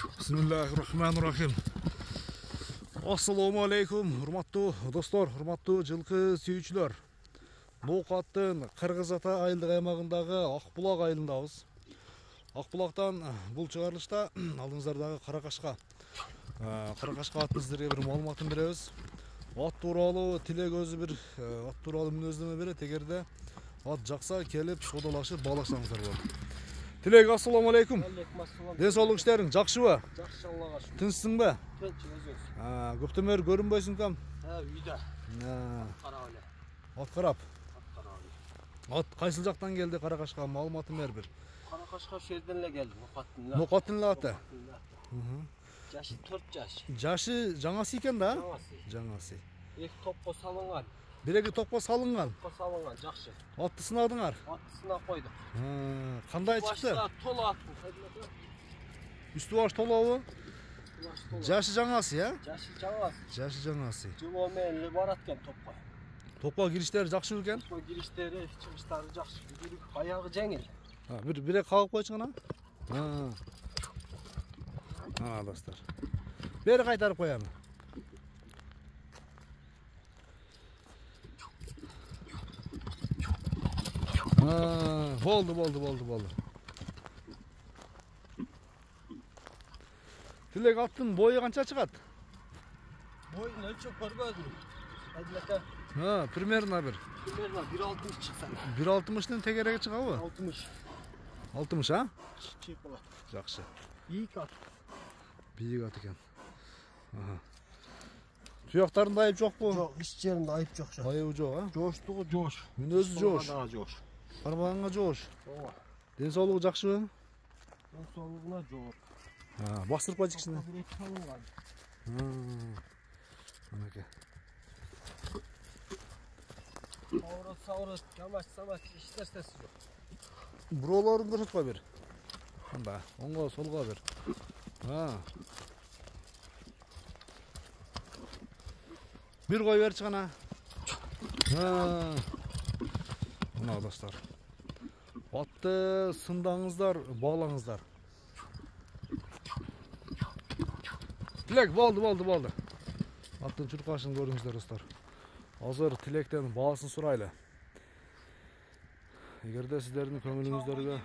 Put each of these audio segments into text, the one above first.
Bismillahirrahmanirrahim. Assalamu alaikum, hurmatlı dostlar, hurmatlı жылқы сүйүүчүлөр. Ноқаттын Кыргыз Ата айылдык аймагындагы Акбулак айылындабыз. Акбулактан бул чыгарылышта алдыңыздардагы Каракашка аттуу сиздерге бир маалыматын беребиз. Ат тууралуу тилек өзү бир ат тууралуу мүнөздөмө берет. Эгерде ат жакса келип содалашып баалашсаңыздар болот. Тилек, ассаламу алейкум. Ден соолук иштериң жакшыбы? Жакшы, Аллага шүкүр. Тынчсыңбы? Тынч өзүңүз. Көптөн бери көрүнбөйсүң кам? Үйдө. Карап эле. Ат карап. Ат кайсыл жактан келди Каракашка? Маалыматын бер бир. Каракашка ошол жерден эле келди, Ноқаттын. Ноқаттын эле аты. Жашы 4 жаш. Жашы жаңасы экен да? Жаңасы. Эки топко салынган. Бир-эки топко салынган. Топко салынган, жакшы. Атты сынадыңар? Атты сынап койдук. Кандай чыкты? Толо аттын кадимде. Үстү баш толобу? Жашы жаңасы, я? Жашы жаңасы. Жашы жаңасы. Жолоо менен эле барат экен топко. Топко кириштери жакшы экен? Топко кириштери, чыгыштары жакшы. Аягы жеңил. Бир-эки кагып койчу гана. Достор. Бери кайтарып коям. Болду. Тилек, аттын бою канча чыгат? Боюн өлчөп көрбөдүм. Кадимде. Примерно бир. Примерно 1.60 чыкса. 1.60-тын тегереги чыгабы? 60. 60, а? Чек болот. Жакшы. Бийик ат. Бийик ат экен. Туяктарында айып жокпу? Жок, ич жеринде айып жок. Айыбы жок, а? Жоштугу жош. Мүнөзү жош. Жош. Кармаганга жош. Ооба. Ден соолугу жакшыбы? Ден соолугуна жок. Бастырып койчу кичине. Бир эки салынган. Мынакей. Саурат, камаш, эч-нерсеси жок. Броолорун көрсөт кой бир. Мында, оңго, солго бир. Бир кой берчи гана. Мына достор. Атты сындаңыздар, баалаңыздар. Тилек, болду. Аттын чуркашын көрүңүздөр достор. Азыр Тилектен баасын сурайлы. Эгерде сиздердин көңүлүңүздөргө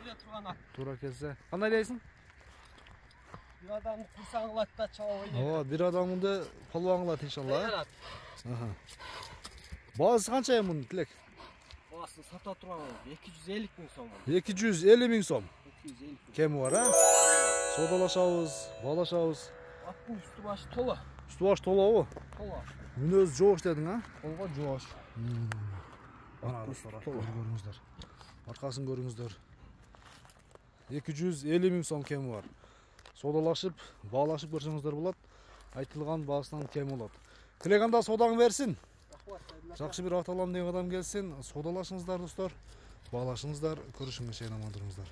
туура келсе, кандай дейсиң? Бир адамды курсаң кылат да чабып ойнойт. Ооба, бир адамды полбан кылат иншалла. Баасы канча эми мунун, Тилек? Баасын сата турган 250 миң сом. 250 миң сом. 250. Кеми бар, а? Содалашабыз, баалашабыз. Аттын үстү башы толо. Үстү баш толобу? Толо. Мүнөзү жоош дедиң, а? Колго жоош. Ана достор, көрүңүздөр. Аркасын көрүңүздөр. 250 миң сом кеми бар. Содалашып, баалашып көрсөңүздөр болот. Айтылган баасынан кем болот. Тилеганда содаң берсин. Жакшы бир ат алам деген адам келсин, содалашыңыздар достор. Баалашыңыздар, көрүшүнгө чейин аман туруңуздар.